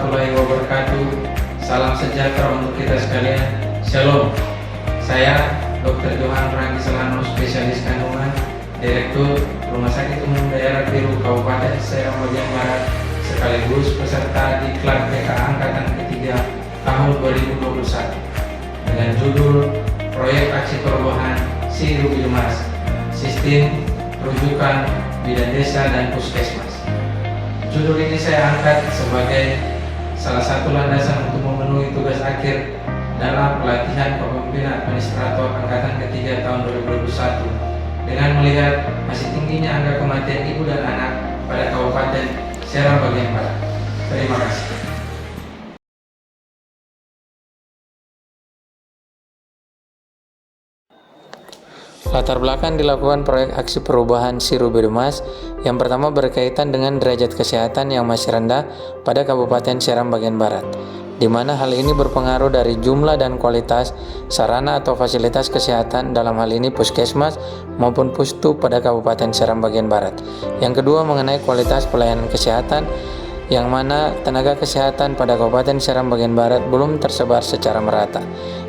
warahmatullahi wabarakatuh. Salam sejahtera untuk kita sekalian. Shalom. Saya Dr. Johan Ranggi Selano, spesialis kandungan, Direktur Rumah Sakit Umum Daerah Biru Kabupaten Serang Bagian Barat, sekaligus peserta Diklat PK Angkatan Ketiga tahun 2021 dengan judul Proyek Aksi Perubahan Siru Bidumas, Sistem Rujukan Bidan Desa dan Puskesmas. Judul ini saya angkat sebagai salah satu landasan untuk memenuhi tugas akhir dalam pelatihan kepemimpinan administrator Angkatan Ketiga tahun 2021 dengan melihat masih tingginya angka kematian ibu dan anak pada Kabupaten Serang Bagian Barat. Terima kasih. Latar belakang dilakukan proyek aksi perubahan Siru Bidumas yang pertama berkaitan dengan derajat kesehatan yang masih rendah pada Kabupaten Serang Bagian Barat, di mana hal ini berpengaruh dari jumlah dan kualitas sarana atau fasilitas kesehatan, dalam hal ini puskesmas maupun pustu pada Kabupaten Serang Bagian Barat. Yang kedua mengenai kualitas pelayanan kesehatan, yang mana tenaga kesehatan pada Kabupaten Serang Bagian Barat belum tersebar secara merata.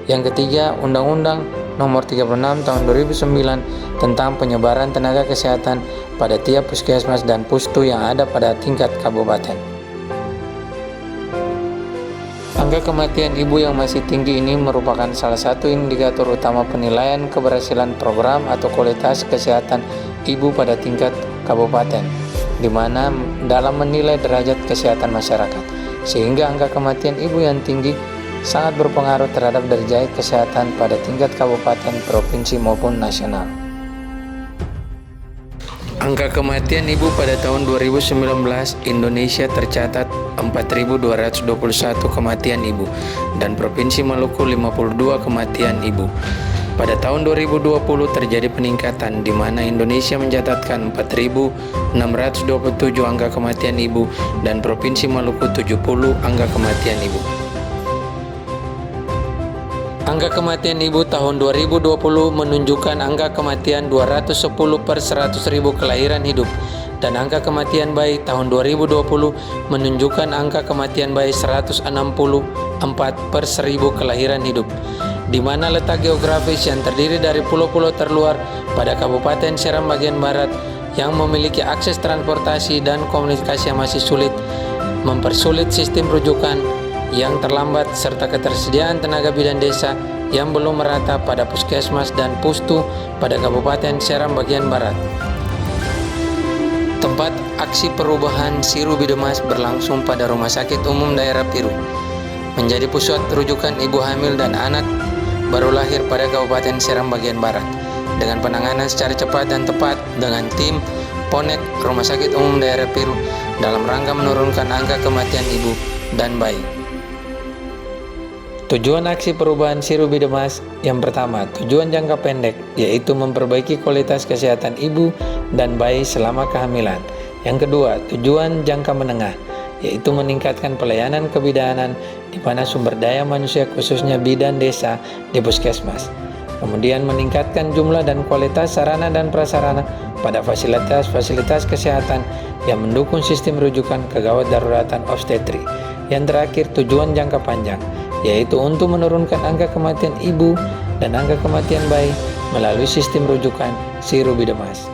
Yang ketiga, Undang-Undang Nomor 36 Tahun 2009 tentang penyebaran tenaga kesehatan pada tiap puskesmas dan pustu yang ada pada tingkat kabupaten. Angka kematian ibu yang masih tinggi ini merupakan salah satu indikator utama penilaian keberhasilan program atau kualitas kesehatan ibu pada tingkat kabupaten, di mana dalam menilai derajat kesehatan masyarakat, sehingga angka kematian ibu yang tinggi sangat berpengaruh terhadap derajat kesehatan pada tingkat kabupaten, provinsi maupun nasional. Angka kematian ibu pada tahun 2019 Indonesia tercatat 4.221 kematian ibu dan Provinsi Maluku 52 kematian ibu. Pada tahun 2020 terjadi peningkatan di mana Indonesia mencatatkan 4.627 angka kematian ibu dan Provinsi Maluku 70 angka kematian ibu. Angka kematian ibu tahun 2020 menunjukkan angka kematian 210 per 100.000 kelahiran hidup dan angka kematian bayi tahun 2020 menunjukkan angka kematian bayi 164 per 1.000 kelahiran hidup, di mana letak geografis yang terdiri dari pulau-pulau terluar pada Kabupaten Serang Bagian Barat yang memiliki akses transportasi dan komunikasi yang masih sulit, mempersulit sistem rujukan yang terlambat serta ketersediaan tenaga bidan desa yang belum merata pada puskesmas dan pustu pada Kabupaten Serang Bagian Barat. Tempat aksi perubahan Siru Bidumas berlangsung pada Rumah Sakit Umum Daerah Biru, menjadi pusat rujukan ibu hamil dan anak baru lahir pada Kabupaten Serang Bagian Barat, dengan penanganan secara cepat dan tepat dengan tim Ponek Rumah Sakit Umum Daerah Biru dalam rangka menurunkan angka kematian ibu dan bayi. Tujuan aksi perubahan Siru Bidumas yang pertama, tujuan jangka pendek, yaitu memperbaiki kualitas kesehatan ibu dan bayi selama kehamilan. Yang kedua, tujuan jangka menengah, yaitu meningkatkan pelayanan kebidanan di mana sumber daya manusia khususnya bidan desa di puskesmas. Kemudian meningkatkan jumlah dan kualitas sarana dan prasarana pada fasilitas-fasilitas kesehatan yang mendukung sistem rujukan kegawat daruratan obstetri. Yang terakhir, tujuan jangka panjang, yaitu untuk menurunkan angka kematian ibu dan angka kematian bayi melalui sistem rujukan Siru Bidumas.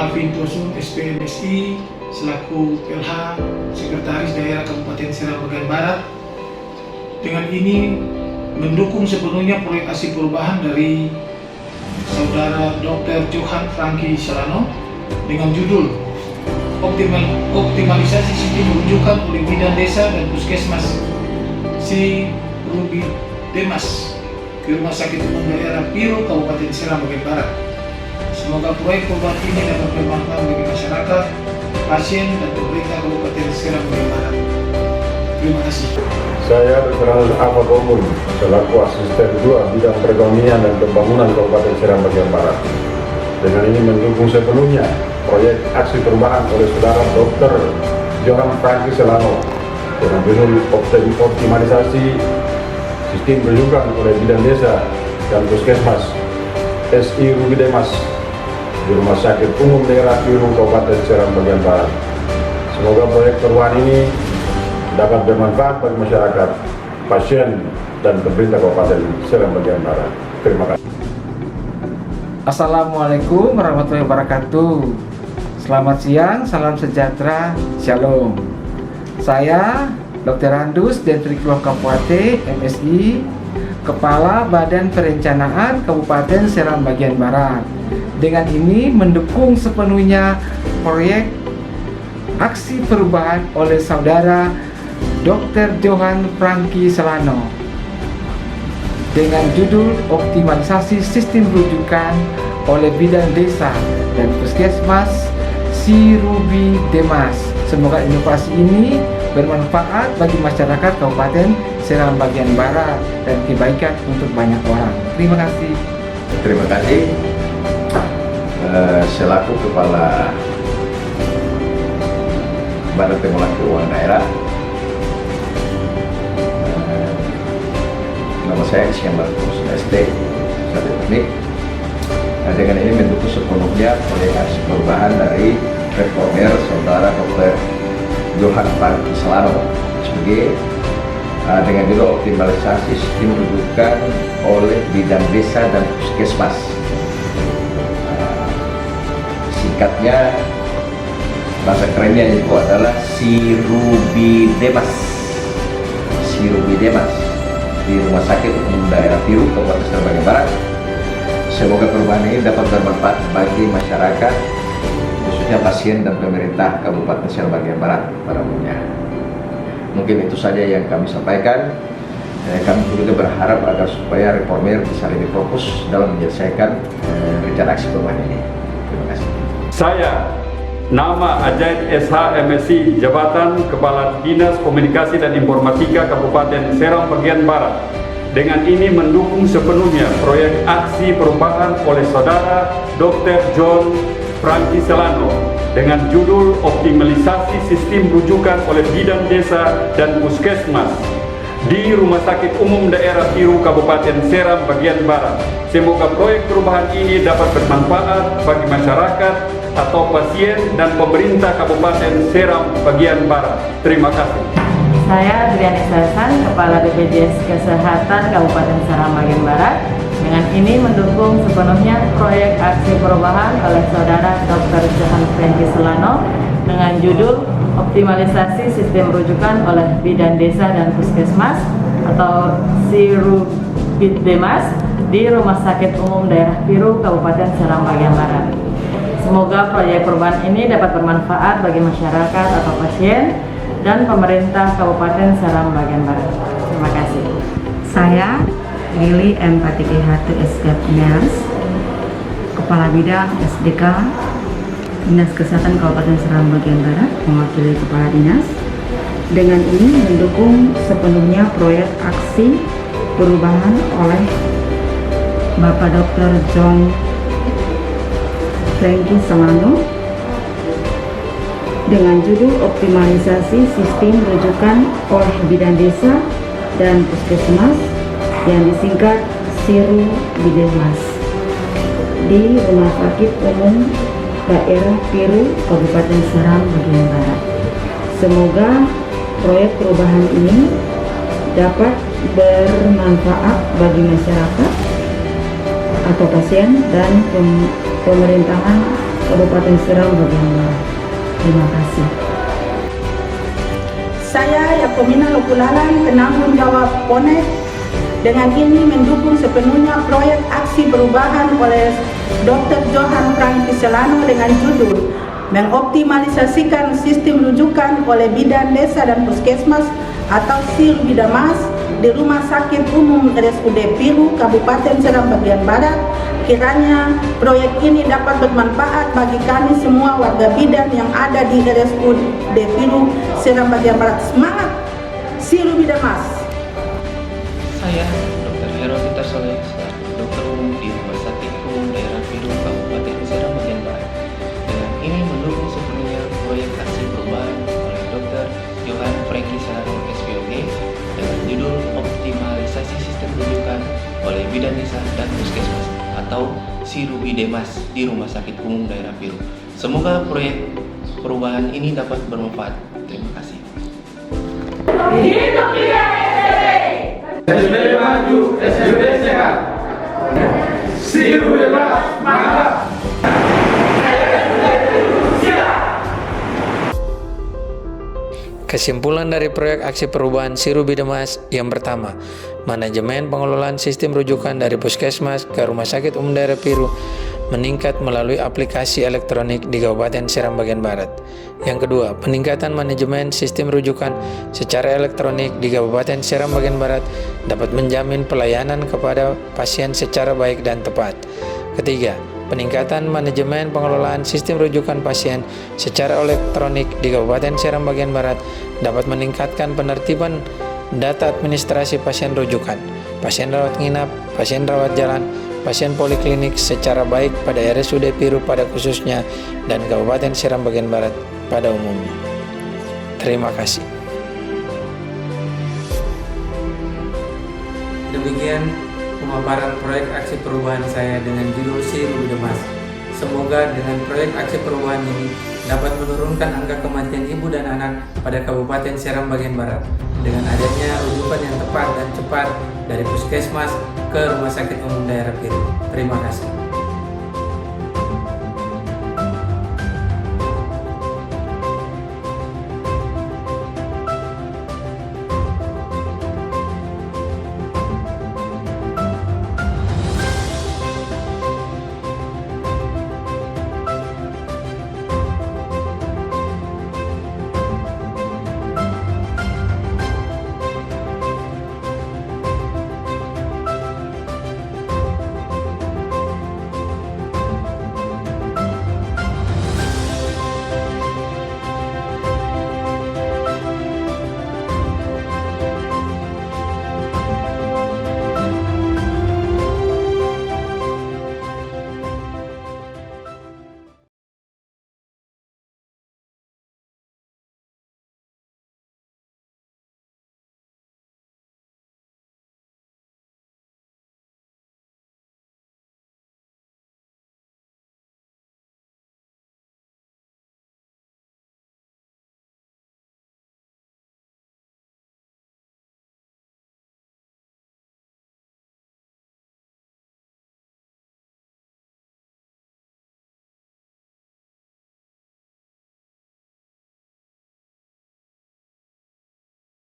Alvin Tosun, SPMSI, selaku PLH Sekretaris Daerah Kabupaten Seram Bagian Barat. Dengan ini mendukung sepenuhnya proyek aksi perubahan dari Saudara Dr. Johan Franky Selano dengan judul Optimalisasi Sistem Rujukan oleh Bidan Desa dan Puskesmas Si Rubi Demas di Rumah Sakit Umum Daerah Piru, Kabupaten Seram Bagian Barat. Semoga proyek perubahan ini dapat bermanfaat bagi masyarakat, pasien, dan pemerintah Kabupaten Seram Bagian Barat. Terima kasih. Saya Dr. Handus Ahmad Omun, selaku Asisten 2 Bidang Perekonomian dan Pembangunan Kabupaten Seram Bagian Barat. Dengan ini mendukung sepenuhnya proyek aksi perubahan oleh Saudara Dr. Johan Franky Selano dengan judul Optimalisasi Sistem Rujukan oleh Bidan Desa dan Puskesmas SI Rubi Demas di Rumah Sakit Umum Daerah Piru, Kabupaten Seram Bagian Barat. Semoga proyek perubahan ini dapat bermanfaat bagi masyarakat, pasien, dan pemerintah Kabupaten Seram Bagian Barat. Terima kasih. Assalamualaikum warahmatullahi wabarakatuh. Selamat siang, salam sejahtera, shalom. Saya Dr. Handus Dentriklo Kabupaten MSI, Kepala Badan Perencanaan Kabupaten Seram Bagian Barat. Dengan ini mendukung sepenuhnya proyek aksi perubahan oleh Saudara Dr. Johan Franky Selano dengan judul Optimalisasi Sistem Rujukan oleh Bidan Desa dan Puskesmas Si Rubi Demas. Semoga inovasi ini bermanfaat bagi masyarakat Kabupaten Seram Bagian Barat dan kebaikan untuk banyak orang. Terima kasih. Terima kasih. Selaku Kepala Badan Pengelolaan Keuangan Daerah, nama saya Iskandar ST, Sarjana Teknik. Dengan ini mendukung sepenuhnya proyek aksi perubahan dari reformer Saudara Dr. Johan Franky Selano sebagai dengan judul Optimalisasi Sistem Rujukan oleh Bidan Desa dan Puskesmas. Singkatnya, bahasa kerennya itu adalah Si Rubi Demas. Si Rubi Demas di Rumah Sakit Umum Daerah Piru, Kabupaten Seram Bagian Barat. Semoga perubahan ini dapat bermanfaat bagi masyarakat, khususnya pasien dan pemerintah Kabupaten Seram Bagian Barat pada umumnya. Mungkin itu saja yang kami sampaikan. Kami juga berharap agar supaya reformer bisa lebih fokus dalam menyelesaikan rencana aksi perubahan ini. Terima kasih. Saya, nama Ajaid SH MSI, Jabatan Kepala Dinas Komunikasi dan Informatika Kabupaten Seram Bagian Barat. Dengan ini mendukung sepenuhnya proyek aksi perubahan oleh Saudara Dr. John Franky Selano dengan judul Optimalisasi Sistem Rujukan oleh Bidan Desa dan Puskesmas di Rumah Sakit Umum Daerah Piru, Kabupaten Seram Bagian Barat. Semoga proyek perubahan ini dapat bermanfaat bagi masyarakat atau pasien dan pemerintah Kabupaten Seram Bagian Barat. Terima kasih. Saya Adriani Sasan, Kepala BPJS Kesehatan Kabupaten Seram Bagian Barat. Dengan ini mendukung sepenuhnya proyek aksi perubahan oleh Saudara Dr. Johan Franky Selano dengan judul Optimalisasi Sistem Rujukan oleh Bidan Desa dan Puskesmas atau Si Rubi Demas di Rumah Sakit Umum Daerah Piru, Kabupaten Seram Bagian Barat. Semoga proyek perubahan ini dapat bermanfaat bagi masyarakat atau pasien dan pemerintah Kabupaten Seram Bagian Barat. Terima kasih. Saya Lili M. SKP Ners, Kepala Bidang SDK Dinas Kesehatan Kabupaten Seram Bagian Barat, mewakili Kepala Dinas. Dengan ini mendukung sepenuhnya proyek aksi perubahan oleh Bapak Dr. John Franky Selano dengan judul Optimalisasi Sistem Rujukan oleh Bidan Desa dan Puskesmas yang disingkat Si Rubi Demas di Rumah Sakit Umum Daerah Piru, Kabupaten Seram Bagian Barat. Semoga proyek perubahan ini dapat bermanfaat bagi masyarakat atau pasien dan pemerintahan Kabupaten Serang bagian Barat. Terima kasih. Saya Yakomina Lokulalan, penanggung jawab PONEK, dengan ini mendukung sepenuhnya proyek aksi perubahan oleh Dr. Johan Franky Selano dengan judul mengoptimalisasikan sistem rujukan oleh bidan desa dan puskesmas atau SIRU-Bidamas di Rumah Sakit Umum RSUD Piru, Kabupaten Serang bagian Barat. Kiranya proyek ini dapat bermanfaat bagi kami semua warga bidan yang ada di RSUD Piru, Serang bagian Barat. Semangat SIRU-Bidamas! Saya Dr. Herovita Soleh, selaku dokter umum di Rumah Sakit Umum Daerah Piru, Kabupaten Serang bagian Barat. Dengan ini mendukung sepenuhnya proyek aksi perubahan oleh Dr. Johan Franky Selano SPOG dengan judul optimalisasi sistem rujukan oleh bidan desa dan puskesmas atau SIRU-Bidamas di Rumah Sakit Umum Daerah Piru. Semoga proyek perubahan ini dapat bermanfaat. Terima kasih. SBY maju, SBY sehat. SIRU-Bidmas mantap. Kesimpulan dari proyek aksi perubahan SIRU-Bidamas yang pertama, manajemen pengelolaan sistem rujukan dari puskesmas ke Rumah Sakit Umum Daerah Piru meningkat melalui aplikasi elektronik di Kabupaten Serang bagian Barat. Yang kedua, peningkatan manajemen sistem rujukan secara elektronik di Kabupaten Serang bagian Barat dapat menjamin pelayanan kepada pasien secara baik dan tepat. Ketiga, peningkatan manajemen pengelolaan sistem rujukan pasien secara elektronik di Kabupaten Serang bagian Barat dapat meningkatkan penertiban data administrasi pasien rujukan, pasien rawat nginap, pasien rawat jalan, pasien poliklinik secara baik pada RSUD Piru pada khususnya dan Kabupaten Serang bagian Barat pada umumnya. Terima kasih. Demikian pemaparan proyek aksi perubahan saya dengan judul SIRU-Bidamas. Semoga dengan proyek aksi perubahan ini dapat menurunkan angka kematian ibu dan anak pada Kabupaten Serang bagian Barat dengan adanya rujukan yang tepat dan cepat dari puskesmas ke Rumah Sakit Umum Daerah Piru. Terima kasih.